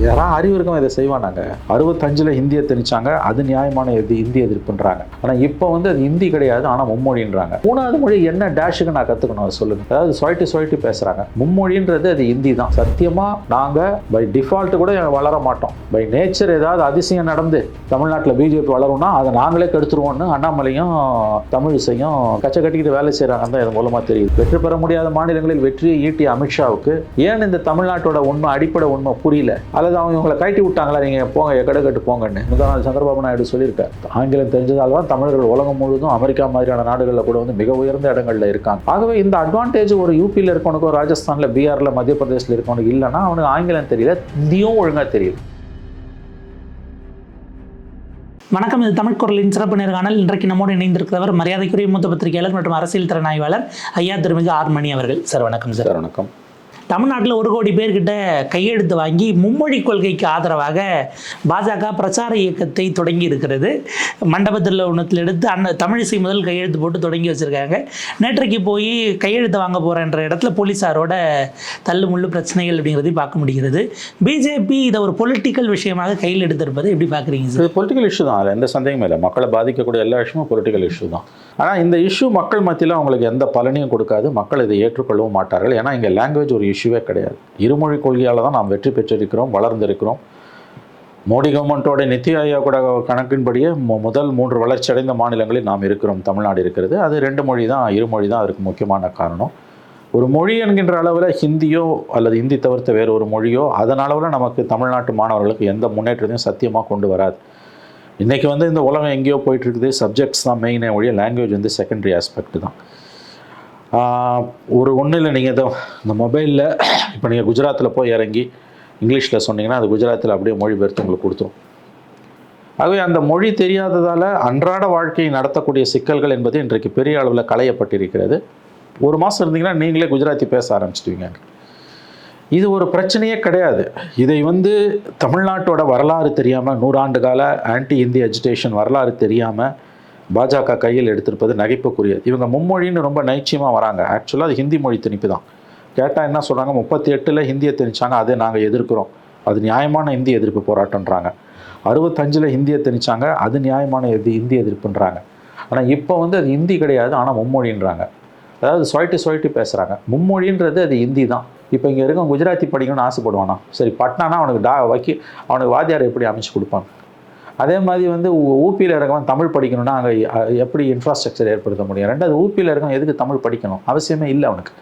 யாராவது அறிவு இருக்கவங்க இதை செய்வானாங்க. 65 ஹிந்தியை திணிச்சாங்க, அது நியாயமான இந்திய எதிர்ப்புன்றாங்க. ஆனால் இப்போ வந்து அது ஹிந்தி கிடையாது, ஆனால் மும்மொழின்றாங்க. 3வது மொழி என்ன டேஷுக்கு நான் கற்றுக்கணும் சொல்லுங்க. அதாவது சொல்லிட்டு பேசுகிறாங்க. மும்மொழின்றது அது ஹிந்தி தான். சத்தியமாக நாங்கள் பை டிஃபால்ட் கூட வளர மாட்டோம். பை நேச்சர் ஏதாவது அதிசயம் நடந்து தமிழ்நாட்டில் பிஜேபி வளரும்னா அதை நாங்களே கெடுத்துருவோம்னு அண்ணாமலையும் தமிழிசையும் கச்சை கட்டிக்கிட்டு வேலை செய்கிறாங்கன்னு தான் இது மூலமாக தெரியுது. வெற்றி பெற முடியாத மாநிலங்களில் வெற்றியை ஈட்டிய அமித்ஷாவுக்கு ஏன் இந்த தமிழ்நாட்டோட உண்மை, அடிப்படை உண்மை புரியல? அல்லது அவங்க இவங்களை கட்டி விட்டாங்களா, நீங்கள் போங்க எக்கடை கட்டு போங்கன்னு முதல் சந்திரபாபு நாயுடு சொல்லியிருக்காரு. ஆங்கிலம் தெரிஞ்சதால் தான் தமிழர்கள் உலகம் முழுவதும் அமெரிக்கா மாதிரியான நாடுகளில் கூட வந்து மிக உயர்ந்த இடங்களில் இருக்காங்க. ஆகவே இந்த அட்வான்டேஜ் ஒரு யூபியில் இருக்கவனுக்கோ, ராஜஸ்தானில், பீகாரில், மத்திய பிரதேசில் இருக்கவனுக்கு இல்லைன்னா அவனுக்கு ஆங்கிலம் தெரியல, ஹிந்தியும் ஒழுங்காக தெரியல. வணக்கம், இது தமிழ் குரலின் சிறப்பு நேர்காணல். இன்றைக்கு நம்மோடு இணைந்திருக்கிறவர் மரியாதைக்குரிய மூத்த பத்திரிகையாளர் மற்றும் அரசியல் திறனாய்வாளர் ஐயா திருமிகு ஆர் மணி அவர்கள். சார் வணக்கம். சார் வணக்கம். தமிழ்நாட்டில் 1 கோடி பேர்கிட்ட கையெழுத்து வாங்கி மும்மொழி கொள்கைக்கு ஆதரவாக பாஜக பிரச்சார இயக்கத்தை தொடங்கி இருக்கிறது. மண்டபத்தில் ஒன்றத்தில் எடுத்து தமிழிசை முதல் கையெழுத்து போட்டு தொடங்கி வச்சுருக்காங்க. நேற்றைக்கு போய் கையெழுத்து வாங்க போகிறன்ற இடத்துல போலீஸாரோட தள்ளுமுள்ளு பிரச்சனைகள் அப்படிங்கிறதையும் பார்க்க முடிகிறது. பிஜேபி இதை ஒரு பொலிட்டிக்கல் விஷயமாக கையில் எடுத்திருப்பதை எப்படி பார்க்குறீங்க சார்? இது பொலிட்டிக்கல் இஷ்யூ தான், அதில் எந்த சந்தேகமே இல்லை. மக்களை பாதிக்கக்கூடிய எல்லா விஷயமும் பொலிட்டிக்கல் இஷ்யூ தான். ஆனால் இந்த இஷ்யூ மக்கள் மத்தியில் அவங்களுக்கு எந்த பலனையும் கொடுக்காது. மக்கள் இதை ஏற்றுக்கொள்ளவும் மாட்டார்கள். ஏன்னா இங்கே லாங்குவேஜ் ஒரு இஷ்யூவே கிடையாது. இருமொழி கொள்கையால் தான் நாம் வெற்றி பெற்றிருக்கிறோம், வளர்ந்திருக்கிறோம். மோடி கவர்மெண்ட்டோட நித்தி ஆயோகோட கணக்கின்படியே முதல் 3 வளர்ச்சியடைந்த மாநிலங்களில் நாம் இருக்கிறோம். தமிழ்நாடு இருக்கிறது. அது 2 மொழி தான், இருமொழி தான் அதற்கு முக்கியமான காரணம். ஒரு மொழி என்கின்ற அளவில் ஹிந்தியோ அல்லது ஹிந்தி தவிர்த்த வேறு ஒரு மொழியோ அதன் அளவில் நமக்கு தமிழ்நாட்டு மாணவர்களுக்கு எந்த முன்னேற்றத்தையும் சத்தியமாக கொண்டு வராது. இன்றைக்கி வந்து இந்த உலகம் எங்கேயோ போயிட்டுருக்குது. சப்ஜெக்ட்ஸ் தான் மெயினே ஒழிய லாங்குவேஜ் வந்து செகண்டரி ஆஸ்பெக்ட் தான். ஒன்றும் இல்லை, நீங்கள் இந்த மொபைலில் இப்போ நீங்கள் குஜராத்தில் போய் இறங்கி இங்கிலீஷில் சொன்னீங்கன்னா அது குஜராத்தில் அப்படியே மொழிபெயர்த்து உங்களுக்கு கொடுத்துரும். ஆகவே அந்த மொழி தெரியாததால் அன்றாட வாழ்க்கையை நடத்தக்கூடிய சிக்கல்கள் என்பது இன்றைக்கு பெரிய அளவில் களையப்பட்டிருக்கிறது. 1 மாதம் இருந்தீங்கன்னா நீங்களே குஜராத்தி பேச ஆரம்பிச்சிடுவீங்க. இது ஒரு பிரச்சனையே கிடையாது. இதை வந்து தமிழ்நாட்டோட வரலாறு தெரியாமல், 100 ஆண்டு கால ஆன்டி ஹிந்தி அஜிடேஷன் வரலாறு தெரியாமல் பாஜக கையில் எடுத்திருப்பது நகைப்புக்குரியது. இவங்க மும்மொழின்னு ரொம்ப நைச்சியமாக வராங்க. ஆக்சுவலாக அது ஹிந்தி மொழி திணிப்பு தான். கேட்டால் என்ன சொல்கிறாங்க, 38 ஹிந்தியை திணிச்சாங்க, அதை நாங்கள் எதிர்க்கிறோம், அது நியாயமான இந்தி எதிர்ப்பு போராட்டம்ன்றாங்க. 65 ஹிந்தியை திணிச்சாங்க, அது நியாயமான இந்தி எதிர்ப்புன்றாங்க. ஆனால் இப்போ வந்து அது ஹிந்தி கிடையாது, ஆனால் மும்மொழின்றாங்க. அதாவது சொல்லிட்டு பேசுகிறாங்க. மும்மொழின்றது அது ஹிந்தி தான். இப்போ இங்கே இருக்க குஜராத்தி படிக்கணும்னு ஆசைப்படுவானா? சரி, பட்னானா அவனுக்கு அவனுக்கு வாத்தியார் எப்படி அமைச்சு கொடுப்பாங்க? அதே மாதிரி வந்து ஊபியில் இருக்கவன் தமிழ் படிக்கணும்னா அங்கே எப்படி இன்ஃப்ராஸ்ட்ரக்சர் ஏற்படுத்த முடியும்? 2வது ஊபியில் இருக்கவன் எதுக்கு தமிழ் படிக்கணும்? அவசியமே இல்லை அவனுக்கு.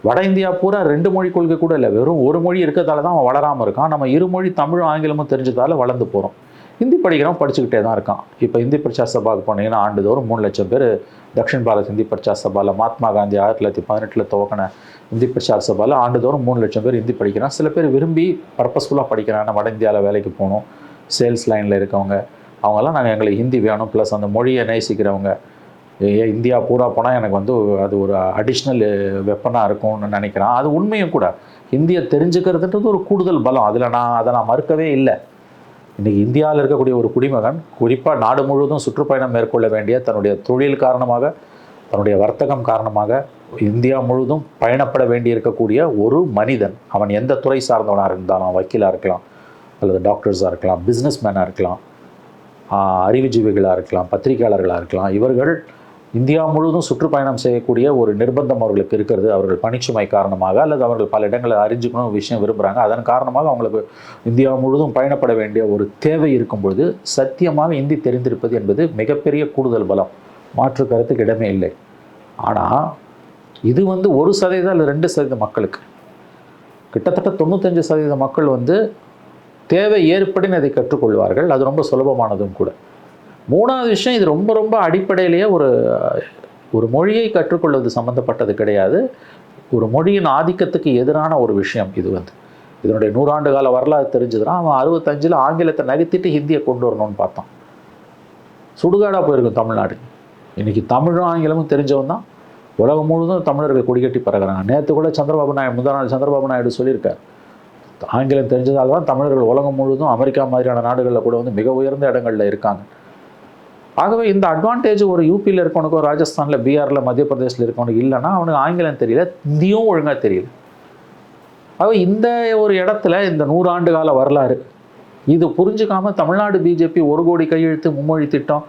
வட இந்தியா பூரா 2 மொழி கொள்கை கூட இல்லை, வெறும் 1 மொழி இருக்கிறதால தான் அவன் வளராமல் இருக்கான். நம்ம 2 மொழி தமிழும் ஆங்கிலமும் தெரிஞ்சதால வளர்ந்து போகிறோம். ஹிந்தி படிக்கிறவன் படிச்சுக்கிட்டே தான் இருக்கான். இப்போ ஹிந்தி பிரச்சார சபாவுக்கு போனீங்கன்னா ஆண்டுதோறும் 3 லட்சம் பேர் தக்ஷின் பாரத் ஹிந்தி பிரச்சார சபாவில், மகாத்மா காந்தி 1918 துவக்கின ஹிந்தி பிரச்சார சபாவில் ஆண்டுதோறும் 3 லட்சம் பேர் ஹிந்தி படிக்கிறான். சில பேர் விரும்பி பர்பஸ்ஃபுல்லாக படிக்கிறாங்க. வட இந்தியாவில் வேலைக்கு போகணும், சேல்ஸ் லைனில் இருக்கவங்க, அவங்கெல்லாம் எங்களுக்கு ஹிந்தி வேணும், ப்ளஸ் அந்த மொழியை நேசிக்கிறவங்க. இந்தியா பூரா போனால் எனக்கு வந்து அது ஒரு அடிஷ்னல் வெப்பனாக இருக்கும்னு நினைக்கிறான். அது உண்மையும் கூட. ஹிந்தியை தெரிஞ்சுக்கிறதுன்றது ஒரு கூடுதல் பலம். அதை நான் மறுக்கவே இல்லை. இன்றைக்கி இந்தியாவில் இருக்கக்கூடிய ஒரு குடிமகன், குறிப்பாக நாடு முழுவதும் சுற்றுப்பயணம் மேற்கொள்ள வேண்டிய, தன்னுடைய தொழில் காரணமாக, தன்னுடைய வர்த்தகம் காரணமாக இந்தியா முழுவதும் பயணப்பட வேண்டி இருக்கக்கூடிய ஒரு மனிதன், அவன் எந்த துறை சார்ந்தவனாக இருந்தாலும், வக்கீலாக இருக்கலாம், அல்லது டாக்டர்ஸாக இருக்கலாம், பிஸ்னஸ் மேனாக இருக்கலாம், அறிவுஜீவிகளாக இருக்கலாம், பத்திரிகையாளர்களாக இருக்கலாம், இவர்கள் இந்தியா முழுவதும் சுற்றுப்பயணம் செய்யக்கூடிய ஒரு நிர்பந்தம் அவர்களுக்கு இருக்கிறது. அவர்கள் பணிச்சுமை காரணமாக, அல்லது அவர்கள் பல இடங்களை அறிஞ்சுக்கணும் விஷயம் விரும்புகிறாங்க. அதன் காரணமாக அவங்களுக்கு இந்தியா முழுவதும் பயணப்பட வேண்டிய ஒரு தேவை இருக்கும் பொழுது சத்தியமாக ஹிந்தி தெரிந்திருப்பது என்பது மிகப்பெரிய கூடுதல் பலம், மாற்று கருத்துக்கு இடமே இல்லை. ஆனால் இது வந்து 1% அல்லது 2% மக்களுக்கு, கிட்டத்தட்ட 95% மக்கள் வந்து தேவை ஏற்படின்னு அதை கற்றுக்கொள்வார்கள். அது ரொம்ப சுலபமானதும் கூட. 3வது விஷயம், இது ரொம்ப ரொம்ப அடிப்படையிலேயே ஒரு மொழியை கற்றுக்கொள்வது சம்மந்தப்பட்டது கிடையாது. ஒரு மொழியின் ஆதிக்கத்துக்கு எதிரான ஒரு விஷயம் இது வந்து. இதனுடைய 100 ஆண்டு கால வரலாறு தெரிஞ்சதுன்னா அவன் 65 ஆங்கிலத்தை நகர்த்திட்டு ஹிந்தியை கொண்டு வரணும்னு பார்த்தான். சுடுகாடாக போயிருக்கும் தமிழ்நாடு. இன்றைக்கி தமிழும் ஆங்கிலமும் தெரிஞ்சவன் தான் உலகம் முழுவதும் தமிழர்கள் கொடிக்கட்டி பறக்கிறாங்க. நேற்று கூட முதல் நாள் சந்திரபாபு நாயுடு சொல்லியிருக்கார், ஆங்கிலம் தெரிஞ்சதால் தான் தமிழர்கள் உலகம் முழுவதும் அமெரிக்கா மாதிரியான நாடுகளில் கூட வந்து மிக உயர்ந்த இடங்களில் இருக்காங்க. ஆகவே இந்த அட்வான்டேஜ் ஒரு யூபியில் இருக்கவனுக்கோ, ராஜஸ்தானில், பீகாரில், மத்திய பிரதேசில் இருக்கவனுக்கு இல்லைன்னா அவனுக்கு ஆங்கிலம் தெரியல, ஹிந்தியும் ஒழுங்காக தெரியல. இந்த ஒரு இடத்துல இந்த 100 ஆண்டு கால வரலாறு இது புரிஞ்சுக்காம தமிழ்நாடு பிஜேபி 1 கோடி கையெழுத்து மும்மொழி திட்டம்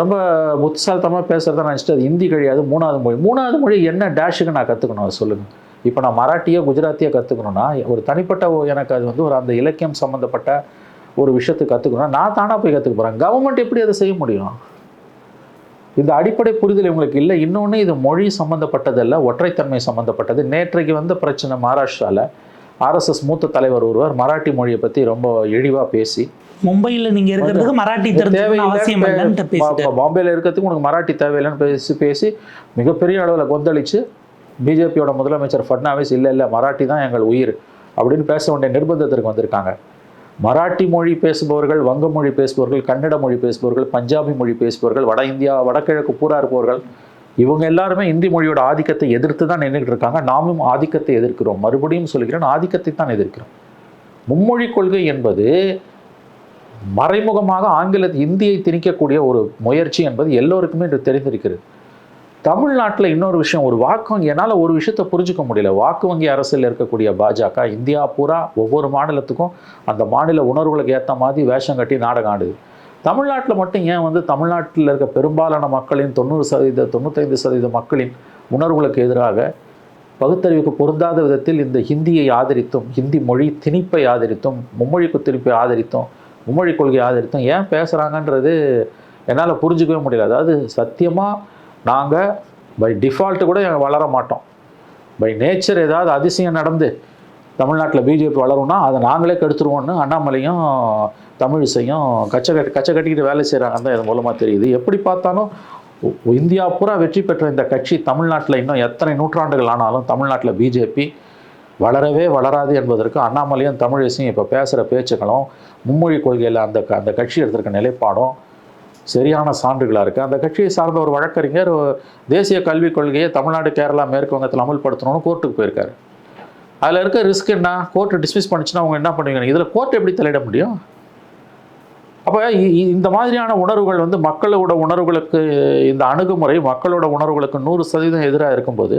ரொம்ப புத்திசாலித்தமாக பேசுகிறத நினச்சிட்டு அது ஹிந்தி கிடையாது 3வது மொழி என்ன டேஷுக்கு நான் கற்றுக்கணும் அதை சொல்லுங்கள். இப்போ நான் மராட்டியோ குஜராத்தியோ கற்றுக்கணுன்னா ஒரு தனிப்பட்ட எனக்கு அது வந்து ஒரு அந்த இலக்கியம் சம்மந்தப்பட்ட ஒரு விஷயத்தை கற்றுக்கணும்னா நான் தானாக போய் கற்றுக்க போகிறேன். கவர்மெண்ட் எப்படி அதை செய்ய முடியும்? இந்த அடிப்படை புரிதல் இவங்களுக்கு இல்லை. இன்னொன்று இது மொழி சம்மந்தப்பட்டதல்ல, ஒற்றைத்தன்மை சம்மந்தப்பட்டது. நேற்றைக்கு வந்த பிரச்சனை மகாராஷ்டிராவில் RSS மூத்த தலைவர் ஒருவர் மராட்டி மொழியை பற்றி ரொம்ப இழிவாக பேசி மும்பையில் நீங்கள் இருக்கிறதுக்கு மராட்டி அவசியம் பாம்பேயில் இருக்கிறதுக்கு உனக்கு மராட்டி தேவையில்லைன்னு பேசி மிகப்பெரிய அளவில் கொந்தளிச்சு பிஜேபியோட முதலமைச்சர் ஃபட்னாவிஸ் இல்லை மராட்டி தான் எங்கள் உயிர் அப்படின்னு பேச வேண்டிய நிர்பந்தத்திற்கு வந்திருக்காங்க. மராட்டி மொழி பேசுபவர்கள், வங்க மொழி பேசுபவர்கள், கன்னட மொழி பேசுபவர்கள், பஞ்சாபி மொழி பேசுபவர்கள், வட இந்தியா வடகிழக்கு பூரா இருப்பவர்கள், இவங்க எல்லாருமே இந்தி மொழியோட ஆதிக்கத்தை எதிர்த்து தான் நின்றுட்டு இருக்காங்க. நாமும் ஆதிக்கத்தை எதிர்க்கிறோம். மறுபடியும் சொல்கிறேன், ஆதிக்கத்தை தான் எதிர்க்கிறோம். மும்மொழி கொள்கை என்பது மறைமுகமாக இந்தியை திணிக்கக்கூடிய ஒரு முயற்சி என்பது எல்லோருக்குமே இன்று தெரிந்திருக்கிறது. தமிழ்நாட்டில் இன்னொரு விஷயம், ஒரு வாக்கு வங்கி, என்னால் ஒரு விஷயத்தை புரிஞ்சுக்க முடியல. வாக்கு வங்கி அரசில் இருக்கக்கூடிய பாஜக இந்தியா பூரா ஒவ்வொரு மாநிலத்துக்கும் அந்த மாநில உணர்வுகளுக்கு ஏற்ற மாதிரி வேஷம் கட்டி நாடகம் ஆடுது. தமிழ்நாட்டில் மட்டும் ஏன் வந்து தமிழ்நாட்டில் இருக்க பெரும்பாலான மக்களின் 90% 95% மக்களின் உணர்வுகளுக்கு எதிராக பகுத்தறிவுக்கு பொருந்தாத விதத்தில் இந்த ஹிந்தியை ஆதரித்தும், ஹிந்தி மொழி திணிப்பை ஆதரித்தும், மும்மொழிக்கு திணிப்பை ஆதரித்தும், மும்மொழி கொள்கையை ஆதரித்தும் ஏன் பேசுகிறாங்கன்றது என்னால் புரிஞ்சுக்கவே முடியல. அதாவது சத்தியமாக நாங்கள் பை டிஃபால்ட்டு கூட வளர மாட்டோம். பை நேச்சர் ஏதாவது அதிசயம் நடந்து தமிழ்நாட்டில் பிஜேபி வளரும்னா அதை நாங்களே கெடுத்துருவோன்னு அண்ணாமலையும் தமிழிசையும் கச்சை கட்டிக்கிட்டு வேலை செய்கிறாங்கன்னு தான் இது மூலமாக தெரியுது. எப்படி பார்த்தாலும் இந்தியா பூரா வெற்றி பெற்ற இந்த கட்சி தமிழ்நாட்டில் இன்னும் எத்தனை நூற்றாண்டுகள் ஆனாலும் தமிழ்நாட்டில் பிஜேபி வளரவே வளராது என்பதற்கு அண்ணாமலையும் தமிழிசையும் இப்போ பேசுகிற பேச்சுக்களும் மும்மொழி கொள்கையில் அந்த கட்சி எடுத்திருக்க நிலைப்பாடும் சரியான சான்றுகளாக இருக்குது. அந்த கட்சியை சார்ந்த ஒரு வழக்கறிஞர் தேசிய கல்விக் கொள்கையை தமிழ்நாடு, கேரளா, மேற்கு வங்கத்தில் அமல்படுத்தணும்னு கோர்ட்டுக்கு போயிருக்காரு. அதில் இருக்க ரிஸ்க் என்ன? கோர்ட்டு டிஸ்மிஸ் பண்ணிச்சுன்னா அவங்க என்ன பண்ணுவீங்க? இதில் கோர்ட் எப்படி தலையிட முடியும்? அப்போ இந்த மாதிரியான உணர்வுகள் வந்து மக்களோட உணர்வுகளுக்கு, இந்த அணுகுமுறை மக்களோட உணர்வுகளுக்கு 100% எதிராக இருக்கும்போது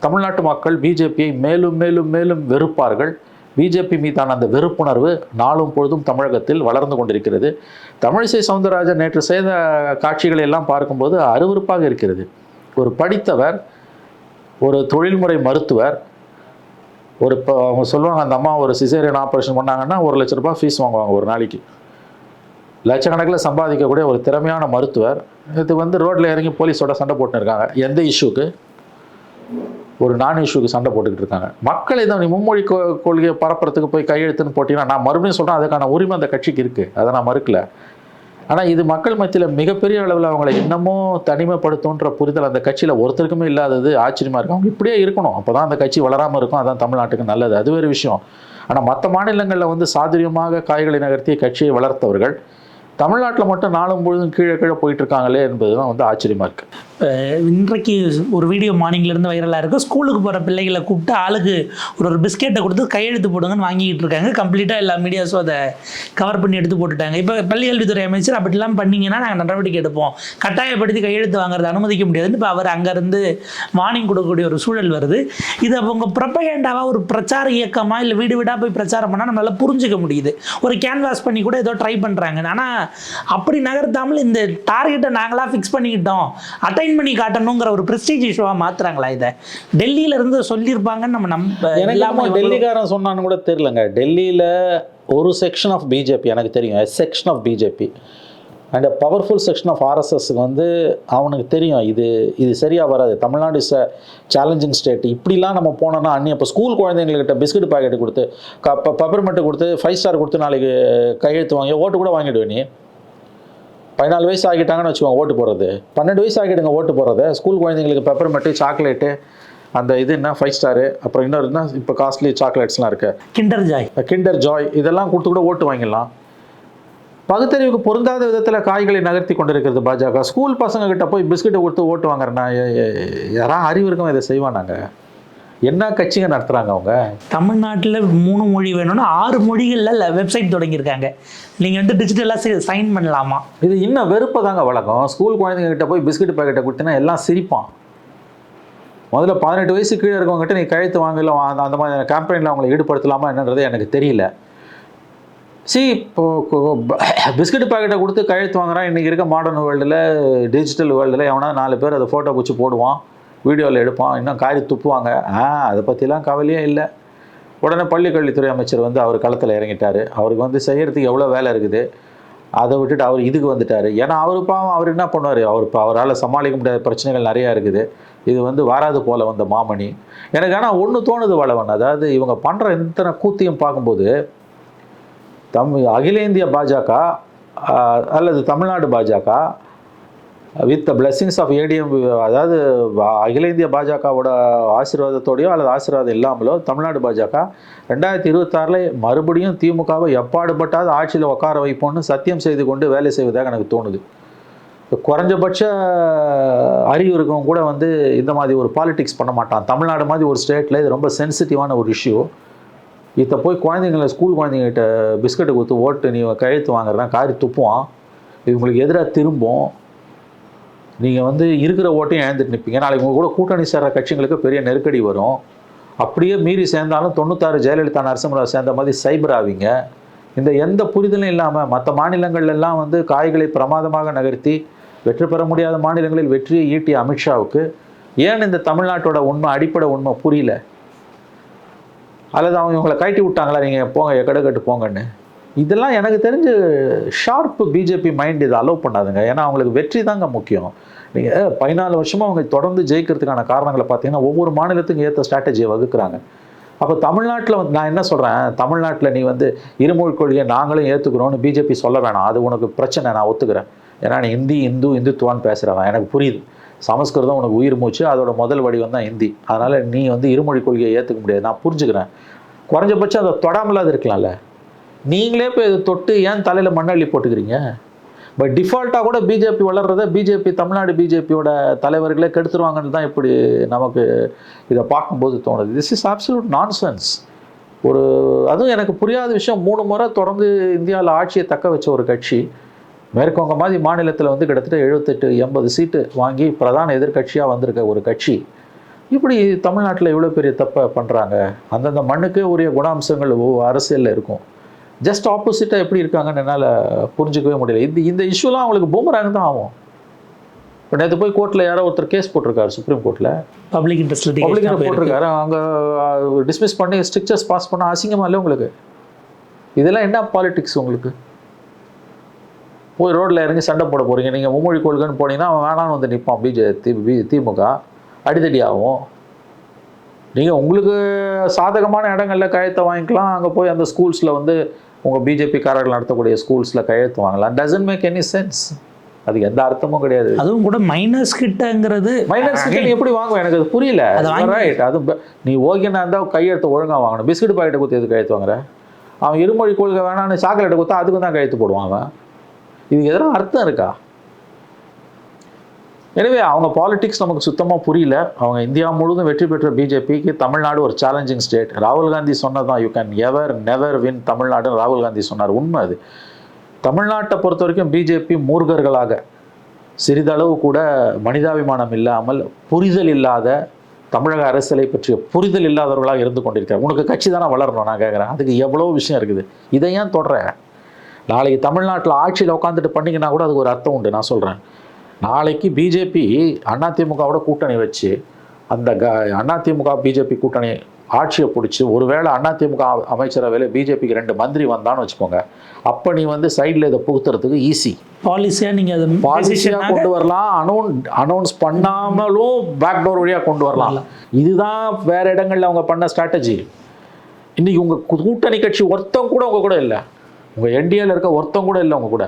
தமிழ்நாட்டு மக்கள் பிஜேபியை மேலும் மேலும் மேலும் வெறுப்பார்கள். பிஜேபி மீதான அந்த வெறுப்புணர்வு நாளும் பொழுதும் தமிழகத்தில் வளர்ந்து கொண்டிருக்கிறது. தமிழிசை சவுந்தரராஜன் நேற்று செய்த காட்சிகளை எல்லாம் பார்க்கும்போது அருவருப்பாக இருக்கிறது. ஒரு படித்தவர், ஒரு தொழில்முறை மருத்துவர், இப்போ அவங்க சொல்லுவாங்க, அந்த அம்மா ஒரு சிசேரியன் ஆப்ரேஷன் பண்ணாங்கன்னா 1 லட்ச ரூபாய் ஃபீஸ் வாங்குவாங்க ஒரு நாளைக்கு. லட்சக்கணக்கில் சம்பாதிக்கக்கூடிய ஒரு திறமையான மருத்துவர் இது வந்து ரோட்டில் இறங்கி போலீஸோட சண்டை போட்டுன்னு இருக்காங்க. எந்த இஷ்யூக்கு? ஒரு நான் இஷ்யூக்கு சண்டை போட்டுக்கிட்டு இருக்காங்க. மக்களை தான் நீ மும்மொழி கொள்கையை பரப்புறதுக்கு போய் கையெழுத்துன்னு போட்டிங்கன்னா, நான் மறுபடியும் சொல்கிறேன், அதுக்கான உரிமை அந்த கட்சிக்கு இருக்குது, அதை நான் மறுக்கல. ஆனால் இது மக்கள் மத்தியில் மிகப்பெரிய அளவில் அவங்களை இன்னமும் தனிமைப்படுத்துன்ற புரிதல் அந்த கட்சியில் ஒருத்தருக்குமே இல்லாதது ஆச்சரியமாக இருக்கும். அவங்க இப்படியே இருக்கணும், அப்போ தான் அந்த கட்சி வளராமல் இருக்கும். அதான் தமிழ்நாட்டுக்கு நல்லது. அது வேறு விஷயம். ஆனால் மற்ற மாநிலங்களில் வந்து சாதுரியமாக காய்களை நகர்த்தி கட்சியை வளர்த்தவர்கள் தமிழ்நாட்டில் மட்டும் நாளும் பொழுதும் கீழே போயிட்டு இருக்காங்களே என்பது தான் வந்து ஆச்சரியமாக இருக்குது. இன்றைக்கு ஒரு வீடியோ மார்னிங்லேருந்து வைரலாக இருக்குது. ஸ்கூலுக்கு போகிற பிள்ளைகளை கூப்பிட்டு ஆளுக்கு ஒரு பிஸ்கெட்டை கொடுத்து கையெழுத்து போடுங்கன்னு வாங்கிட்டு இருக்காங்க. கம்ப்ளீட்டாக எல்லா மீடியாஸும் அதை கவர் பண்ணி எடுத்து போட்டுட்டாங்க. இப்போ பள்ளிக்கல்வித்துறை அமைச்சர் அப்படிலாம் பண்ணிங்கன்னா நாங்கள் நடவடிக்கை எடுப்போம், கட்டாயப்படுத்தி கையெழுத்து வாங்குறதை அனுமதிக்க முடியாதுன்னு இப்போ அவர் அங்கேருந்து வார்னிங் கொடுக்கக்கூடிய ஒரு சூழல் வருது. இது அவங்க ப்ரொபகேண்டாவாக ஒரு பிரச்சார இயக்கமாக இல்லை வீடு வீடாக போய் பிரச்சாரம் பண்ணால் நம்மளால் புரிஞ்சிக்க முடியுது. ஒரு கேன்வாஸ் பண்ணி கூட ஏதோ ட்ரை பண்ணுறாங்க. ஆனால் அப்படி நகர்த்தாமல் இந்த டார்கெட்டை நாங்களாக ஃபிக்ஸ் பண்ணிக்கிட்டோம், அட்டைன் பண்ணி காட்டணுங்கிற ஒரு பிரஸ்டீஜ் இஷ்யூவாக மாற்றுறாங்களா? இதை டெல்லியில இருந்து சொல்லியிருப்பாங்கன்னு நம்ம எல்லாமே டெல்லிக்காரன் சொன்னான்னு கூட தெரியலங்க. டெல்லியில் ஒரு செக்ஷன் ஆஃப் பிஜேபி எனக்கு தெரியும், section of BJP and powerful section of ஆர்எஸ்எஸ்க்கு வந்து அவனுக்கு தெரியும் இது சரியாக வராது. Tamil Nadu is a challenging state. இப்படிலாம் நம்ம போனோம்னா இப்போ ஸ்கூல் குழந்தைங்கள்கிட்ட பிஸ்கட் பாக்கெட்டு கொடுத்து பெப்பர்மெண்ட்டு கொடுத்து 5 ஸ்டார் கொடுத்து நாளைக்கு கையெழுத்து வாங்கி ஓட்டு கூட வாங்கிடுவேன். நீ 14 வயசு ஆகிட்டாங்கன்னு வச்சுக்கோங்க ஓட்டு போடுறது, 12 வயசு ஆகிடுங்க ஓட்டு போடுறது. ஸ்கூல் குழந்தைங்களுக்கு பெப்பர்மெண்ட்டு, சாக்லேட்டு, அந்த இது என்ன 5 ஸ்டாரு, அப்புறம் இன்னொரு என்ன இப்போ காஸ்ட்லி சாக்லேட்ஸ்லாம் இருக்குது, கிண்டர் ஜாய், இதெல்லாம் கொடுத்து கூட ஓட்டு வாங்கிடலாம். பகுத்தறிவுக்கு பொருந்தாத விதத்தில் காய்களை நகர்த்தி கொண்டிருக்கிறது பாஜக. ஸ்கூல் பசங்க கிட்ட போய் பிஸ்கெட்டை கொடுத்து ஓட்டு வாங்குறேன்னா யாராவது அறிவு இருக்கவங்க இதை செய்வானாங்க? என்ன கட்சிங்க நடத்துகிறாங்க அவங்க? தமிழ்நாட்டில் 3 மொழி வேணும்னா 6 மொழிகளில் வெப்சைட் தொடங்கியிருக்காங்க. நீங்கள் வந்து டிஜிட்டலாக சைன் பண்ணலாமா? இது இன்னும் வெறுப்பை தாங்க வழக்கம். ஸ்கூல் குழந்தைங்க கிட்ட போய் பிஸ்கெட் பாக்கெட்டை கொடுத்தீங்கன்னா எல்லாம் சிரிப்பான். முதல்ல 18 வயசு கீழே இருக்கவங்ககிட்ட நீ கையெழுத்து வாங்கல அந்த மாதிரி கேம்பெயினில் அவங்களை ஈடுபடுத்தலாமா என்னன்றது எனக்கு தெரியல. இப்போ பிஸ்கட் பாக்கெட்டை கொடுத்து கையெழுத்து வாங்குறான். இன்றைக்கி இருக்க மாடர்ன் வேர்ல்டில், டிஜிட்டல் வேர்ல்டில் எவனா 4 பேர் அதை ஃபோட்டோ பிடிச்சி போடுவான், வீடியோவில் எடுப்பான், இன்னும் காரி துப்புவாங்க. அதை பற்றிலாம் கவலையே இல்லை. உடனே பள்ளிக்கல்வித்துறை அமைச்சர் வந்து அவர் களத்தில் இறங்கிட்டார். அவருக்கு வந்து செய்கிறதுக்கு எவ்வளோ வேலை இருக்குது, அதை விட்டுட்டு அவர் இதுக்கு வந்துட்டார். ஏன்னா அவர் பாவம், அவர் என்ன பண்ணுவார், அவரால் சமாளிக்க முடியாத பிரச்சனைகள் நிறையா இருக்குது. இது வந்து வாராது போல் வந்த மாமணி. எனக்கு ஆனால் ஒன்று தோணுது வளவன், அதாவது இவங்க பண்ணுற இத்தனை கூத்தியும் பார்க்கும்போது அகில இந்திய பாஜக அல்லது தமிழ்நாடு பாஜக with the blessings of ATM, அதாவது அகில இந்திய பாஜகவோட ஆசீர்வாதத்தோடையோ அல்லது ஆசீர்வாதம் இல்லாமலோ தமிழ்நாடு பாஜக 2026 மறுபடியும் திமுகவை எப்பாடுபட்டாவது ஆட்சியில் உட்கார வைப்போம்னு சத்தியம் செய்து கொண்டு வேலை செய்வதாக எனக்கு தோணுது. குறைஞ்சபட்ச அறிவு இருக்கவங்க கூட வந்து இந்த மாதிரி ஒரு பாலிடிக்ஸ் பண்ண மாட்டான். தமிழ்நாடு மாதிரி ஒரு ஸ்டேட்டில் இது ரொம்ப சென்சிட்டிவான ஒரு இஷ்யூ. இதை போய் குழந்தைங்கள, ஸ்கூல் குழந்தைங்கிட்ட பிஸ்கட்டு கொடுத்து ஓட்டு நீ கையெழுத்து வாங்குறதா காரி துப்புவான். இவங்களுக்கு எதிராக திரும்பும். நீங்கள் வந்து இருக்கிற ஓட்டையும் இழந்துட்டு நிற்பீங்க. நாளைக்கு உங்கள் கூட கூட்டணி சேர்ற கட்சிங்களுக்கு பெரிய நெருக்கடி வரும். அப்படியே மீறி சேர்ந்தாலும் 96 ஜெயலலிதா நரசிம்மராவ் சேர்ந்த மாதிரி சைபர் ஆவீங்க. இந்த எந்த புரிதலும் இல்லாமல் மற்ற மாநிலங்கள்லாம் வந்து காய்களை பிரமாதமாக நகர்த்தி வெற்றி பெற முடியாத மாநிலங்களில் வெற்றியை ஈட்டிய அமித்ஷாவுக்கு ஏன் இந்த தமிழ்நாட்டோட உண்மை, அடிப்படை உண்மை புரியல? அல்லது அவங்க இவங்களை கட்டி விட்டாங்களா, நீங்கள் போங்க எக்கடக்கட்டு போங்கன்னு? இதெல்லாம் எனக்கு தெரிஞ்சு ஷார்ப்பு பிஜேபி மைண்ட் இதை அலோவ் பண்ணாதுங்க. ஏன்னா அவங்களுக்கு வெற்றி தாங்க முக்கியம். நீங்கள் 14 வருஷமாக அவங்க தொடர்ந்து ஜெயிக்கிறதுக்கான காரணங்களை பார்த்தீங்கன்னா ஒவ்வொரு மாநிலத்துக்கும் ஏற்ற ஸ்ட்ராட்டஜியை வகுக்கிறாங்க. அப்போ தமிழ்நாட்டில் வந்து நான் என்ன சொல்கிறேன், தமிழ்நாட்டில் நீ வந்து இருமொழி கொள்கையை நாங்களும் ஏற்றுக்கிறோன்னு பிஜேபி சொல்ல வேணாம். அது உனக்கு பிரச்சனை, நான் ஒத்துக்கிறேன். ஏன்னா நீ இந்துத்துவான்னு பேசுகிறவன், எனக்கு புரியுது. சமஸ்கிருதம் உனக்கு உயிர் மூச்சு, அதோட முதல் வடிவம் தான் ஹிந்தி. அதனால் நீ வந்து இருமொழி கொள்கையை ஏற்றுக்க முடியாது, நான் புரிஞ்சுக்கிறேன். குறைஞ்சபட்சம் அதை தொடாமலாது இருக்கலாம்ல. நீங்களே போய் இதை தொட்டு ஏன் தலையில் மண்ணள்ளி போட்டுக்கிறீங்க? பட் டிஃபால்ட்டாக கூட பிஜேபி வளர்றத தமிழ்நாடு பிஜேபியோட தலைவர்களே கெடுத்துருவாங்கன்னு தான் இப்படி நமக்கு இதை பார்க்கும்போது தோணுது. This is absolute nonsense. அதுவும் எனக்கு புரியாத விஷயம், 3 முறை தொடர்ந்து இந்தியாவில் ஆட்சியை தக்க வச்ச ஒரு கட்சி மேற்கவங்க மாதிரி மாநிலத்தில் வந்து கிட்டத்தட்ட 78-80 சீட்டு வாங்கி பிரதான எதிர்கட்சியாக வந்திருக்க ஒரு கட்சி இப்படி தமிழ்நாட்டில் இவ்வளோ பெரிய தப்பை பண்ணுறாங்க. அந்தந்த மண்ணுக்கு உரிய குணாம்சங்கள் அரசியலில் இருக்கும். ஜஸ்ட் ஆப்போசிட்டாக எப்படி இருக்காங்கன்னு என்னால் புரிஞ்சிக்கவே முடியல. இந்த இஷ்யூலாம் அவங்களுக்கு பூமராங் தான் ஆகும். இப்போ நேற்று போய் கோர்ட்டில் யாரோ ஒருத்தர் கேஸ் போட்டிருக்காரு, சுப்ரீம் கோர்ட்டில் பப்ளிக் இன்ட்ரெஸ்ட் போட்டிருக்காரு. அங்கே டிஸ்மிஸ் பண்ணி ஸ்ட்ரிக்சர்ஸ் பாஸ் பண்ண அசிங்கமாக இல்லை உங்களுக்கு? இதெல்லாம் என்ன பாலிடிக்ஸ் உங்களுக்கு? போய் ரோட்டில் இறங்கி சண்டை போட போகிறீங்க. நீங்கள் மும்மொழி கொள்கைன்னு போனீங்கன்னா அவன் வேணான்னு வந்து நிற்பான். திமுக அடித்தடி ஆகும். நீங்கள் உங்களுக்கு சாதகமான இடங்களில் கையெழுத்தை வாங்கிக்கலாம். அங்கே போய் அந்த ஸ்கூல்ஸில் வந்து உங்கள் பிஜேபிக்காரர்கள் நடத்தக்கூடிய ஸ்கூல்ஸில் கையெழுத்து வாங்கலாம். Doesn't make any sense. அதுக்கு எந்த அர்த்தமும் கிடையாது. அதுவும் கூட மைனஸ் கிட்டங்கிறது எப்படி வாங்குவோம் எனக்கு அது புரியல. ரைட், அது நீ ஓகேனா இருந்தால் கையெழுத்து ஒழுங்காக வாங்கணும். பிஸ்கட் பாக்கெட்டை கொடுத்து எது கையெழுத்து வாங்குற? அவன் இருமொழி கொள்கை வேணான்னு சாக்லேட்டை கொடுத்தா அதுக்கு தான் கையெழுத்து போடுவான் அவன். இதுக்கு எதனா அர்த்தம் இருக்கா? எனவே அவங்க பாலிடிக்ஸ் நமக்கு சுத்தமாக புரியல. அவங்க இந்தியா முழுவதும் வெற்றி பெற்ற பிஜேபிக்கு தமிழ்நாடு ஒரு சேலஞ்சிங் ஸ்டேட். ராகுல் காந்தி சொன்னதான், யூ கேன் நெவர் வின் தமிழ்நாடுன்னு ராகுல் காந்தி சொன்னார். உண்மை அது. தமிழ்நாட்டை பொறுத்த வரைக்கும் பிஜேபி மூர்க்கர்களாக, சிறிதளவு கூட மனிதாபிமானம் இல்லாமல், புரிதல் இல்லாத, தமிழக அரசியலை பற்றிய புரிதல் இல்லாதவர்களாக இருந்து கொண்டிருக்கிறார். உனக்கு கட்சி தானே வளரணும், நான் கேட்குறேன். அதுக்கு எவ்வளோ விஷயம் இருக்குது. இதை ஏன் தொடர்றேன்? நாளைக்கு தமிழ்நாட்டில் ஆட்சியில் உட்காந்துட்டு பண்ணிங்கன்னா கூட அதுக்கு ஒரு அர்த்தம் உண்டு. நான் சொல்கிறேன், நாளைக்கு பிஜேபி அதிமுகவோட கூட்டணி வச்சு அந்த அதிமுக பிஜேபி கூட்டணி ஆட்சியை பிடிச்சி ஒருவேளை அதிமுக அமைச்சரவையில் பிஜேபிக்கு 2 மந்திரி வந்தான்னு வச்சுக்கோங்க, அப்போ நீ வந்து சைடில் இதை புகுத்துறதுக்கு ஈஸி. பாலிசியாக நீங்கள் அதை பாலிசியாக கொண்டு வரலாம். அனௌன்ஸ் பண்ணாமலும் பேக்டோர் வழியாக கொண்டு வரலாம். இதுதான் வேறு இடங்களில் அவங்க பண்ண ஸ்ட்ராட்டஜி. இன்றைக்கி உங்கள் கூட்டணி கட்சி ஒருத்தம் கூட உங்கள் கூட இல்லை. உங்கள் என்டிஏல இருக்க ஒருத்தம் கூட இல்லை உங்கள் கூட.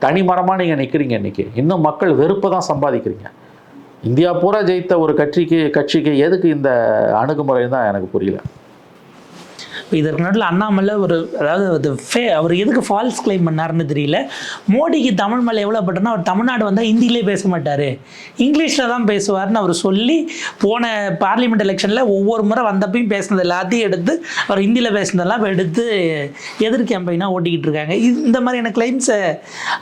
தனி மரமாக நீங்கள் நிற்கிறீங்க. இன்றைக்கி இன்னும் மக்கள் வெறுப்பை தான் சம்பாதிக்கிறீங்க. இந்தியா பூரா ஜெயித்த ஒரு கட்சிக்கு எதுக்கு இந்த அணுகுமுறை தான் எனக்கு புரியல. இதற்கு நடுவில் அண்ணாமலை அவர் எதுக்கு ஃபால்ஸ் கிளைம் பண்ணாருன்னு தெரியல. மோடிக்கு தமிழ் மேலே எவ்வளோ பட்டனா, அவர் தமிழ்நாடு வந்தால் ஹிந்திலே பேச மாட்டார், இங்கிலீஷில் தான் பேசுவார்னு அவர் சொல்லி போன பார்லிமெண்ட் எலெக்ஷனில் ஒவ்வொரு முறை வந்தப்பையும் பேசினது எல்லாத்தையும் எடுத்து அவர் ஹிந்தியில் பேசினதெல்லாம் எடுத்து எதிர் கேம்பெயினாக ஓட்டிக்கிட்டு இருக்காங்க. இந்த மாதிரியான கிளைம்ஸை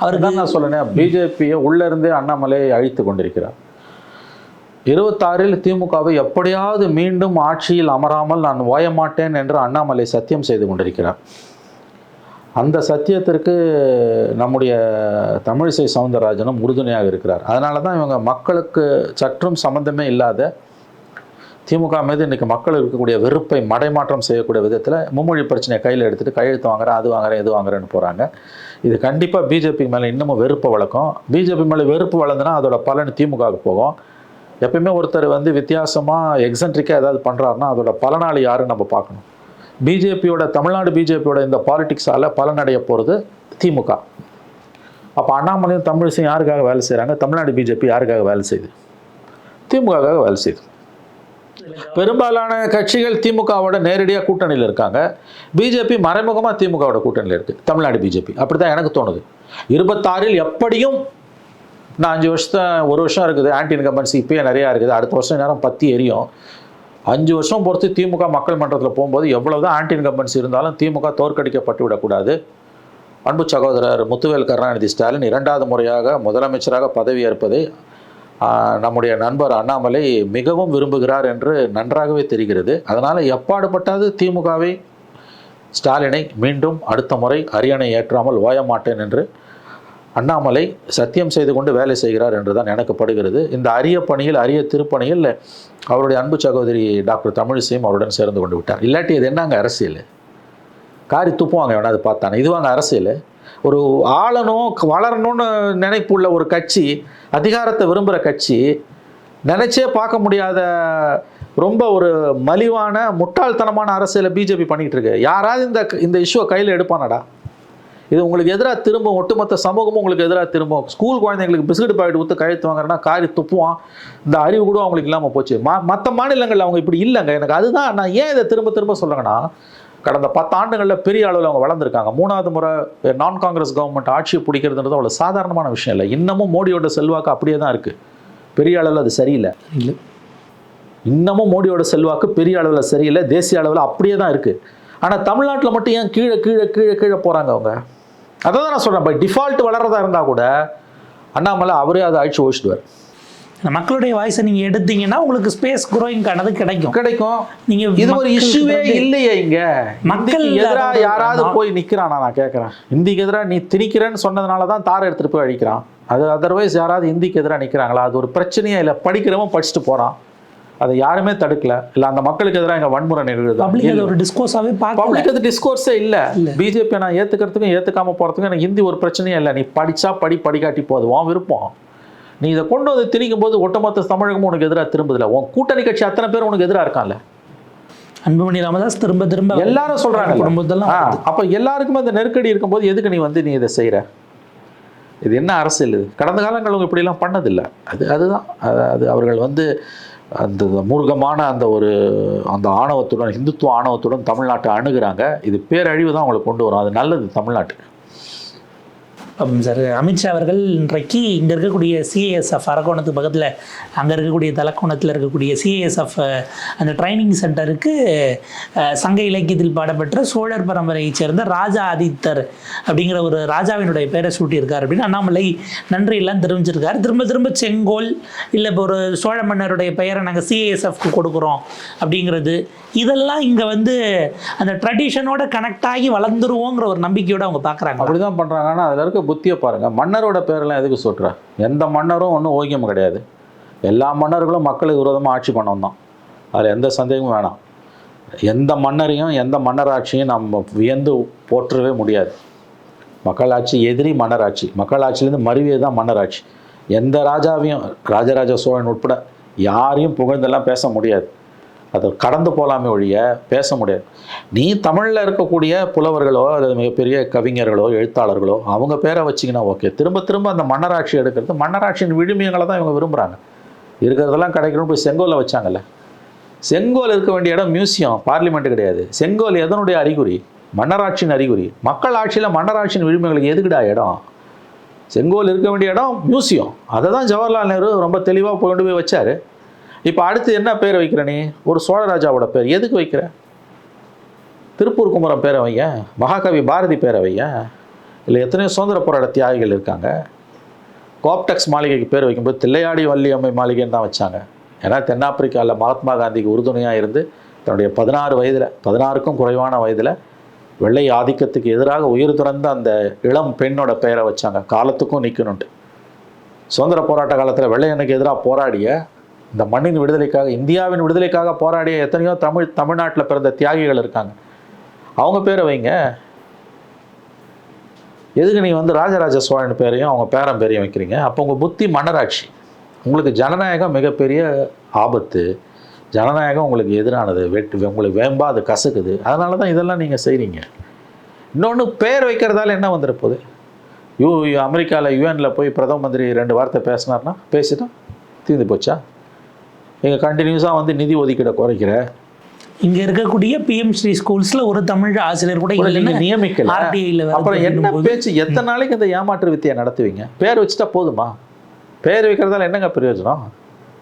அவர் தான் நான் சொல்லுனேன். பிஜேபியை உள்ளேருந்தே அண்ணாமலை அழித்து கொண்டிருக்கிறார். 26 திமுகவை எப்படியாவது மீண்டும் ஆட்சியில் அமராமல் நான் ஓய மாட்டேன் என்று அண்ணாமலை சத்தியம் செய்து கொண்டிருக்கிறார். அந்த சத்தியத்திற்கு நம்முடைய தமிழிசை சவுந்தரராஜனும் உறுதுணையாக இருக்கிறார். அதனால தான் இவங்க மக்களுக்கு சற்றும் சம்பந்தமே இல்லாத திமுக மீது இன்றைக்கி மக்கள் இருக்கக்கூடிய வெறுப்பை மடைமாற்றம் செய்யக்கூடிய விதத்தில் மும்மொழி பிரச்சனையை கையில் எடுத்துகிட்டு கையெழுத்து வாங்குறேன், அது வாங்குறேன், இது வாங்குறேன்னு போகிறாங்க. இது கண்டிப்பாக பிஜேபி மேலே இன்னமும் வெறுப்பை வளர்க்கும். பிஜேபி மேலே வெறுப்பு வளர்ந்துன்னா அதோட பலன் திமுகவுக்கு போகும். எப்பயுமே ஒருத்தர் வித்தியாசமாக எக்ஸென்ட்ரிக்காக ஏதாவது பண்ணுறாருன்னா அதோட பலனாளி யாருன்னு நம்ம பார்க்கணும். பிஜேபியோட தமிழ்நாடு பிஜேபியோட இந்த பாலிடிக்ஸால் பலனடைய போகிறது திமுக. அப்போ அண்ணாமலையும் தமிழிசையும் யாருக்காக வேலை செய்கிறாங்க? தமிழ்நாடு பிஜேபி யாருக்காக வேலை செய்யுது? திமுகவுக்காக வேலை செய்யுது. பெரும்பாலான கட்சிகள் திமுகவோட நேரடியாக கூட்டணியில் இருக்காங்க. பிஜேபி மறைமுகமாக திமுகவோட கூட்டணியில் இருக்குது. தமிழ்நாடு பிஜேபி அப்படி தான் எனக்கு தோணுது. 26 எப்படியும் நான் 5 வருஷத்தை 1 வருஷம் இருக்குது, ஆன்டி இன்கம்பன்சி இப்போயே நிறையா இருக்குது, அடுத்த வருஷம் நேரம் 10 எரியும். 5 வருஷம் பொறுத்து திமுக மக்கள் மன்றத்தில் போகும்போது எவ்வளவுதான் ஆன்டி இன்கம்பன்சி இருந்தாலும் திமுக தோற்கடிக்கப்பட்டு விடக்கூடாது. அன்பு சகோதரர் முத்துவேல் கருணாநிதி ஸ்டாலின் 2வது முறையாக முதலமைச்சராக பதவியேற்பதை நம்முடைய நண்பர் அண்ணாமலை மிகவும் விரும்புகிறார் என்று நன்றாகவே தெரிகிறது. அதனால் எப்பாடுபட்டாது திமுகவை ஸ்டாலினை மீண்டும் அடுத்த முறை அரியணை ஏற்றாமல் ஓய மாட்டேன் என்று அண்ணாமலை சத்தியம் செய்து கொண்டு வேலை செய்கிறார் என்று தான் எனக்கு படுகிறது. இந்த அரிய பணியில், அரிய திருப்பணியில் அவருடைய அன்பு சகோதரி டாக்டர் தமிழிசையும் அவருடன் சேர்ந்து கொண்டு விட்டார். இல்லாட்டி இது என்னங்க அரசியல்? காரி துப்புவாங்க வேணா, அது பார்த்தானே. இதுவாங்க அரசியல்? ஒரு ஆளணும் வளரணும்னு நினைப்புள்ள ஒரு கட்சி, அதிகாரத்தை விரும்புகிற கட்சி, நினைச்சே பார்க்க முடியாத ரொம்ப ஒரு மலிவான முட்டாள்தனமான அரசியலை பிஜேபி பண்ணிகிட்டு இருக்கு. யாராவது இந்த இஷ்யூவை கையில் எடுப்பானடா? இது உங்களுக்கு எதிராக திரும்பும், ஒட்டுமொத்த சமூகமும் உங்களுக்கு எதிராக திரும்பும். ஸ்கூல் குழந்தைங்களுக்கு பிஸ்கட் பாக்கெட் ஊற்று கழுத்து வாங்குறேன்னா காரி துப்புவான். இந்த அறிவு கூட அவங்களுக்கு இல்லாமல் போச்சு. மற்ற மாநிலங்களில் அவங்க இப்படி இல்லைங்க. எனக்கு அதுதான் நான் ஏன் இதை திரும்ப திரும்ப சொல்லுங்கன்னா, கடந்த 10 ஆண்டுகளில் பெரிய அளவில் அவங்க வளர்ந்துருக்காங்க. 3வது முறை நான் காங்கிரஸ் கவர்மெண்ட் ஆட்சியை பிடிக்கிறதுன்றது அவ்வளோ சாதாரணமான விஷயம் இல்லை. இன்னமும் மோடியோட செல்வாக்கு அப்படியே தான் இருக்குது. பெரிய அளவில் அது சரியில்லை. இன்னமும் மோடியோட செல்வாக்கு பெரிய அளவில் சரியில்லை, தேசிய அளவில் அப்படியே தான் இருக்குது. ஆனால் தமிழ்நாட்டில் மட்டும் ஏன் கீழே கீழே கீழே கீழே போகிறாங்க அவங்க? அதை தான் நான் சொல்கிறேன். பை டிஃபால்ட் வளர்றதா இருந்தால் கூட அண்ணாமலை அவரே அதை அழிச்சு ஓடிச்சுடுவார். மக்களுடைய வாய்ஸை நீங்கள் எடுத்தீங்கன்னா உங்களுக்கு ஸ்பேஸ் குரோயிங்கானது கிடைக்கும். நீங்கள் இது ஒரு இஷ்யூவே இல்லையே இங்க. மக்கள் எதிராக யாராவது போய் நிற்கிறானா? நான் கேட்குறேன். இந்திக்கு எதிராக நீ திணிக்கிறேன்னு சொன்னதுனால தான் தாரை எடுத்துகிட்டு போய் அழிக்கிறான். அது அதர்வைஸ் யாராவது இந்திக்கு எதிராக நிற்கிறாங்களா? அது ஒரு பிரச்சனையே இல்லை. படிக்கிறவன் படிச்சுட்டு போகிறான், அதை யாருமே தடுக்கல. இல்லை அந்த மக்களுக்கு எதிராக எங்கள் வன்முறை நிகழ்வுது. ஒரு டிஸ்கோர்ஸாகவே பப்ளிக் அது டிஸ்கோர்ஸே இல்லை. பிஜேபி நான் ஏற்றுக்கிறதுக்கும் ஏற்றுக்காமல் போகிறதுக்கும் எனக்கு ஹிந்தி ஒரு பிரச்சனையே இல்லை. நீ படித்தா படிக்காட்டி போதும், உன் விருப்பம். நீ இதை கொண்டு வந்து திணிக்கும் போது ஒட்டுமொத்த தமிழகமும் உனக்கு எதிராக திரும்புதில்லை. உன் கூட்டணி கட்சி அத்தனை பேர் உனக்கு எதிராக இருக்கான்ல. அன்புமணி ராமதாஸ் திரும்ப எல்லாரும் சொல்கிறாங்க குடும்பத்தெல்லாம். அப்போ எல்லாருக்குமே அந்த நெருக்கடி இருக்கும்போது எதுக்கு நீ இதை செய்கிற? இது என்ன அரசியல்? இது கடந்த காலங்கள் அவங்க இப்படிலாம் பண்ணதில்லை. அதுதான் அது அவர்கள் அந்த மூர்க்கமான அந்த ஆணவத்துடன், இந்துத்துவ ஆணவத்துடன் தமிழ்நாட்டை அணுகிறாங்க. இது பேரழிவு தான் அவங்களை கொண்டு வரும். அது நல்லது தமிழ்நாட்டுக்கு. சார், அமித்ஷா அவர்கள் இன்றைக்கு இங்கே இருக்கக்கூடிய சிஏஎஸ்எஃப் அரக்கோணத்துக்கு பக்கத்தில் அங்கே இருக்கக்கூடிய தலக்கோணத்தில் இருக்கக்கூடிய சிஏஎஸ்எஃப் அந்த ட்ரைனிங் சென்டருக்கு சங்க இலக்கியத்தில் பாடப்பெற்ற சோழர் பரம்பரையைச் சேர்ந்த ராஜா ஆதித்தர் அப்படிங்கிற ஒரு ராஜாவினுடைய பேரை சூட்டியிருக்கார் அப்படின்னு அண்ணாமலை நன்றியெல்லாம் தெரிவிச்சிருக்காரு. திரும்ப செங்கோல் இல்லை இப்போ ஒரு சோழ மன்னருடைய பெயரை நாங்கள் சிஏஎஸ்எஃப்க்கு கொடுக்குறோம் அப்படிங்கிறது, இதெல்லாம் இங்கே அந்த ட்ரெடிஷனோட கனெக்ட் ஆகி வளர்ந்துருவோங்கிற ஒரு நம்பிக்கையோடு அவங்க பார்க்குறாங்க. அப்படி தான் பண்ணுறாங்க. ஆனால் அதில் இருக்க புத்தியை பாருங்கள். மன்னரோட பேரெல்லாம் எதுக்கு சொல்கிறா? எந்த மன்னரும் ஒன்றும் ஓகியம் கிடையாது. எல்லா மன்னர்களும் மக்களுக்கு விரோதமாக ஆட்சி பண்ணவும் தான். அதில் எந்த சந்தேகமும் வேணாம். எந்த மன்னரையும் எந்த மன்னராட்சியும் நம்ம வியந்து போற்றவே முடியாது. மக்களாட்சி எதிரி மன்னராட்சி. மக்களாட்சியிலேருந்து மருவியது தான் மன்னராட்சி. எந்த ராஜாவையும், ராஜராஜ சோழன் உட்பட யாரையும் புகழ்ந்தெல்லாம் பேச முடியாது. அதை கடந்து போகலாமே ஒழிய பேச முடியாது. நீ தமிழில் இருக்கக்கூடிய புலவர்களோ அல்லது மிகப்பெரிய கவிஞர்களோ எழுத்தாளர்களோ அவங்க பேரை வச்சிங்கன்னா ஓகே. திரும்ப அந்த மன்னராட்சி எடுக்கிறது, மன்னராட்சியின் விழுமியங்களை தான் இவங்க விரும்புகிறாங்க. இருக்கிறதெல்லாம் கிடைக்கணும்னு போய் செங்கோலை வச்சாங்கல்ல. செங்கோல் இருக்க வேண்டிய இடம் மியூசியம், பார்லிமெண்ட்டு கிடையாது. செங்கோல் எதனுடைய அறிகுறி? மன்னராட்சியின் அறிகுறி. மக்கள் ஆட்சியில் மன்னராட்சியின் விழுமியங்களுக்கு எதுக்குடா இடம்? செங்கோல் இருக்க வேண்டிய இடம் மியூசியம். அதை தான் ஜவஹர்லால் நேரு ரொம்ப தெளிவாக கொண்டு போய் வச்சார். இப்போ அடுத்து என்ன பேரை வைக்கிற? நீ ஒரு சோழராஜாவோட பேர் எதுக்கு வைக்கிற? திருப்பூர் குமரன் பேரை வைய, மகாகவி பாரதி பேரை வைய, இல்லை எத்தனையோ சுதந்திர போராட்ட தியாகிகள் இருக்காங்க. கோப்டெக்ஸ் மாளிகைக்கு பேர் வைக்கும்போது தில்லையாடி வள்ளியம்மை மாளிகைன்னு தான் வச்சாங்க. ஏன்னா தென்னாப்பிரிக்காவில் மகாத்மா காந்திக்கு உறுதுணையாக இருந்து தன்னுடைய 16 வயதில் 16க்கும் குறைவான வயதில் வெள்ளை ஆதிக்கத்துக்கு எதிராக உயிர் துறந்த அந்த இளம் பெண்ணோட பெயரை வச்சாங்க, காலத்துக்கும் நிற்கணுன்ட்டு. சுதந்திர போராட்ட காலத்தில் வெள்ளையனுக்கு எதிராக போராடிய, இந்த மண்ணின் விடுதலைக்காக, இந்தியாவின் விடுதலைக்காக போராடிய எத்தனையோ தமிழ்நாட்டில் பிறந்த தியாகிகள் இருக்காங்க. அவங்க பேரை வைங்க. எதுக்கு நீங்கள் வந்து ராஜராஜ சோழன் பேரையும் அவங்க பேரன் பேரையும் வைக்கிறீங்க? அப்போ உங்கள் புத்தி மன்னராட்சி. உங்களுக்கு ஜனநாயகம் மிகப்பெரிய ஆபத்து. ஜனநாயகம் உங்களுக்கு எதிரானது, உங்களுக்கு வேம்பா அது கசக்குது. அதனால தான் இதெல்லாம் நீங்கள் செய்கிறீங்க. இன்னொன்று, பேர் வைக்கிறதால என்ன வந்துருப்போகுது? அமெரிக்காவில் யூஎனில் போய் பிரதம மந்திரி 2 வார்த்தை பேசினார்னா பேசிட்டா தீர்ந்து போச்சா? நீங்கள் கண்டினியூஸாக வந்து நிதி ஒதுக்கீடை குறைக்கிற, இங்க இருக்கக்கூடிய பிஎம் ஸ்ரீ ஸ்கூல்ஸ்ல ஒரு தமிழ் ஆசிரியர் கூட நீங்க நியமிக்கல. அப்புறம் என்ன பேச்சு? எத்தனை நாளைக்கு இந்த ஏமாற்று வித்தியை நடத்துவீங்க? பேர் வச்சுட்டா போதுமா? பேர் வைக்கிறதால என்னங்க பிரயோஜனம்?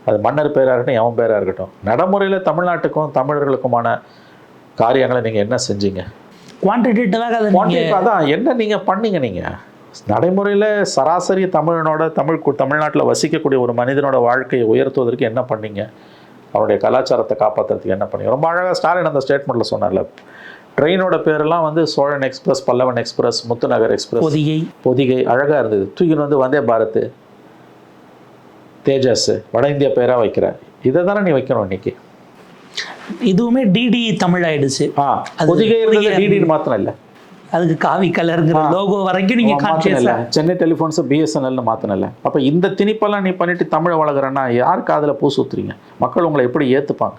அது மன்னர் பேராக இருக்கட்டும், எவன் பேராக இருக்கட்டும். நடைமுறையில் தமிழ்நாட்டுக்கும் தமிழர்களுக்குமான காரியங்களை நீங்கள் என்ன செஞ்சீங்க? குவான்டிட்டேட்டிவாக அதான் என்ன நீங்கள் பண்ணீங்க? நீங்கள் நடைமுறையில் சராசரி தமிழ்நாட்டில் வசிக்கக்கூடிய ஒரு மனிதனோட வாழ்க்கையை உயர்த்துவதற்கு என்ன பண்ணீங்க? அவருடைய கலாச்சாரத்தை காப்பாற்றுறதுக்கு என்ன பண்ணீங்க? ரொம்ப அழகாக ஸ்டாலின் அந்த ஸ்டேட்மெண்ட்டில் சொன்னார்ல, ட்ரெயினோட பேரெல்லாம் வந்து Cholan express, Pallavan express, Muthunagar express, Pothigai அழகாக இருந்தது. தூக்கின்னு வந்து வந்தே பாரத், தேஜஸ், வட இந்திய பேராக வைக்கிற. இதை தானே நீ வைக்கணும் இன்னைக்கு. இதுவுமே டிடி தமிழ் ஆயிடுச்சு. பொதிகை இருந்தது டிடின்னு மாத்திரம் இல்லை, அதுக்கு காவி கலருங்கிற லோகோ வரைக்கும் நீங்க மாத்தினல. சென்னை டெலிஃபோன்ஸ் பிஎஸ்என்எல்னு மாத்தினல. அப்போ இந்த திணிப்பெல்லாம் நீ பண்ணிட்டு தமிழை வளர்க்குறேன்னா யாருக்கு அதில் பூ சுத்துறீங்க? மக்கள் உங்களை எப்படி ஏற்றுப்பாங்க?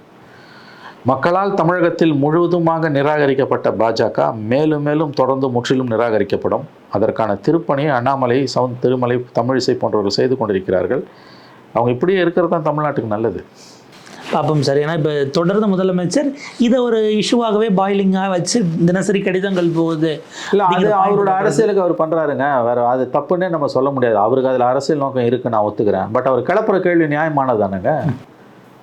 மக்களால் தமிழகத்தில் முழுவதுமாக நிராகரிக்கப்பட்ட பாஜக மேலும் மேலும் தொடர்ந்து முற்றிலும் நிராகரிக்கப்படும். அதற்கான திருப்பணியை அண்ணாமலை, திருமலை, தமிழிசை போன்றவர்கள் செய்து கொண்டிருக்கிறார்கள். அவங்க இப்படியே இருக்கிறது தான் தமிழ்நாட்டுக்கு நல்லது. பார்ப்போம் சார். ஏன்னா இப்போ தொடர்ந்து முதலமைச்சர் இதை ஒரு இஷ்யூவாகவே பாயிலிங்காக வச்சு தினசரி கடிதங்கள் போகுது. இல்லை, அது அவரோட அரசியலுக்கு அவர் பண்ணுறாருங்க. வேறு அது தப்புன்னே நம்ம சொல்ல முடியாது. அவருக்கு அதில் அரசியல் நோக்கம் இருக்குது, நான் ஒத்துக்கிறேன். பட் அவர் கிளப்புற கேள்வி நியாயமானதானுங்க.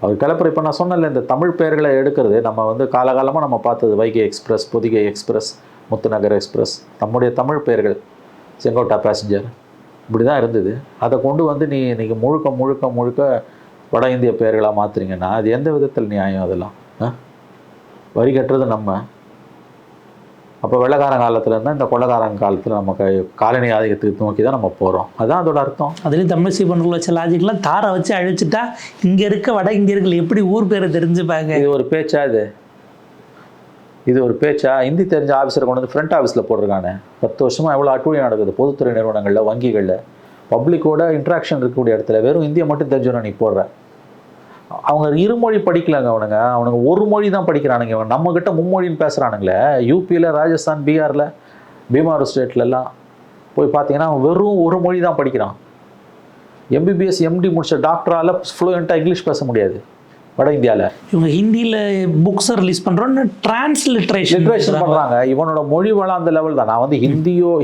அவர் கிளப்புற, இப்போ நான் சொன்னல, இந்த தமிழ் பெயர்களை எடுக்கிறது நம்ம வந்து காலகாலமாக நம்ம பார்த்தது. Vaigai express, Pothigai express, Muthunagar express, நம்முடைய தமிழ் பெயர்கள், செங்கோட்டா பேசஞ்சர், இப்படி தான் இருந்தது. அதை கொண்டு வந்து இன்றைக்கி முழுக்க வட இந்திய பெயர்களாக மாற்றுறீங்கன்னா அது எந்த விதத்தில் நியாயம்? அதெல்லாம் வரி கட்டுறது நம்ம. அப்போ வெள்ளக்காரன் காலத்தில் இருந்தால் இந்த கொள்ளக்காரன் காலத்தில் நம்ம காலனி ஆதிக்கத்துக்கு நோக்கி தான் நம்ம போகிறோம். அதுதான் அதோட அர்த்தம். அதுலேயும் தமிழிசை பண்ணுற வச்ச லாஜிக்லாம் தாரை வச்சு அழிச்சிட்டா இங்கே இருக்க வட இந்தியர்கள் எப்படி ஊர் பேரை தெரிஞ்சுப்பாங்க? இது ஒரு பேச்சா? இது ஒரு பேச்சா? ஹிந்தி தெரிஞ்ச ஆஃபீஸரை கொண்டு வந்து ஃப்ரண்ட் ஆஃபீஸில் போட்டிருக்கானே. 10 வருஷமாக எவ்வளோ அட்டூழியம் நடக்குது பொதுத்துறை நிறுவனங்களில், வங்கிகளில், பப்ளிக்கோட இன்ட்ராக்ஷன் இருக்கக்கூடிய இடத்துல வெறும் இந்தியை மட்டும் தெரிஞ்சோன்னா நீ போடுற. அவங்க இருமொழி படிக்கலாங்க. அவனுங்க ஒரு மொழி தான் படிக்கிறானுங்க. நம்மக்கிட்ட மும்மொழின்னு பேசுகிறானுங்களே. யூபியில், ராஜஸ்தான், பீகாரில், பீமார் ஸ்டேட்லலாம் போய் பார்த்தீங்கன்னா அவன் வெறும் ஒரு மொழி தான் படிக்கிறான். எம்பிபிஎஸ், எம்டி முடிச்ச டாக்டரால் ஃப்ளூயண்ட்டாக இங்கிலீஷ் பேச முடியாது வட இந்தியாவில். இவங்க ஹிந்தியில் புக்ஸை ரிலீஸ் பண்ணுறோன்னு லிட்ரேஷன் பண்ணுறாங்க. இவனோட மொழி வளம் அந்த லெவல் தான். நான் வந்து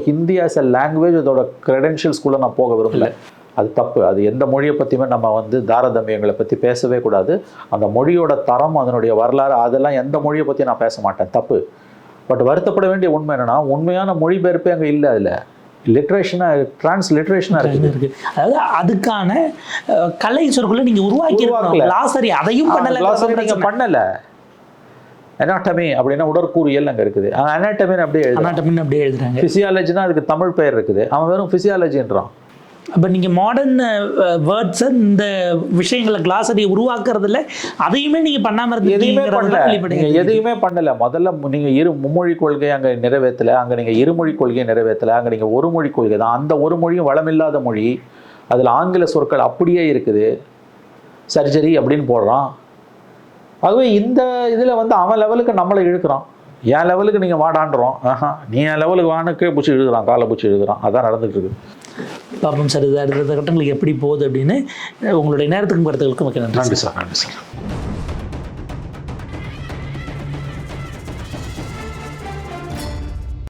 ஹிந்தி ஆஸ் அ லாங்குவேஜ் அதோட க்ரெடென்ஷியல்ஸ்குள்ளே நான் போக விரும்பல. அது தப்பு. அது எந்த மொழியை பற்றியுமே நம்ம வந்து தாரதமியங்களை பற்றி பேசவே கூடாது. அந்த மொழியோட தரம், அதனுடைய வரலாறு, அதெல்லாம் எந்த மொழியை பற்றி நான் பேச மாட்டேன், தப்பு. பட் வருத்தப்பட வேண்டிய உண்மை என்னென்னா, உண்மையான மொழிபெயர்ப்பே அங்கே இல்லை. அதில் லிட்ரேஷனாக, டிரான்ஸ்லிட்ரேஷனாக இருக்குது. அதாவது அதுக்கான கலை சொற்களை நீங்கள் உருவாக்கல. அதையும் நீங்கள் பண்ணலை. அனாட்டமி அப்படின்னா உடற்கூறியல் அங்கே இருக்குது. அனாட்டமின்னு அப்படியே எழுதுறாங்க. ஃபிசியாலஜினா அதுக்கு தமிழ் பெயர் இருக்குது. அவன் வெறும் ஃபிசியாலஜின்றான். அப்போ நீங்கள் மாடர்ன் வேர்ட்ஸை, இந்த விஷயங்களை, கிளாஸரியை உருவாக்குறதில்ல, அதையுமே நீங்கள் பண்ணாமல் இருந்து எதையுமே பண்ணலை. முதல்ல நீங்கள் மும்மொழி கொள்கை அங்கே நிறைவேற்றலை. அங்கே நீங்கள் இருமொழி கொள்கையை நிறைவேற்றலை. அங்கே நீங்கள் ஒரு மொழி கொள்கை தான். அந்த ஒரு மொழியும் வளமில்லாத மொழி. அதில் ஆங்கில சொற்கள் அப்படியே இருக்குது. சர்ஜரி அப்படின்னு போடுறான். ஆகவே இந்த இதில் வந்து அவன் லெவலுக்கு நம்மளை இழுக்கிறான். என் லெவலுக்கு நீங்கள் வாடான்றோம். நீ என் லெவலுக்கு வானுக்கே பூச்சி இழுக்கிறான், காலை பூச்சி இழுக்கிறான். அதான் நடந்துகிட்டு இருக்குது. பார்ப்போம் சார், இது அடுத்த கட்டங்களுக்கு எப்படி போகுது அப்படின்னு. உங்களுடைய நேரத்துக்கும் கருத்துக்களுக்கும் மிக்க நன்றி. நன்றி சார்.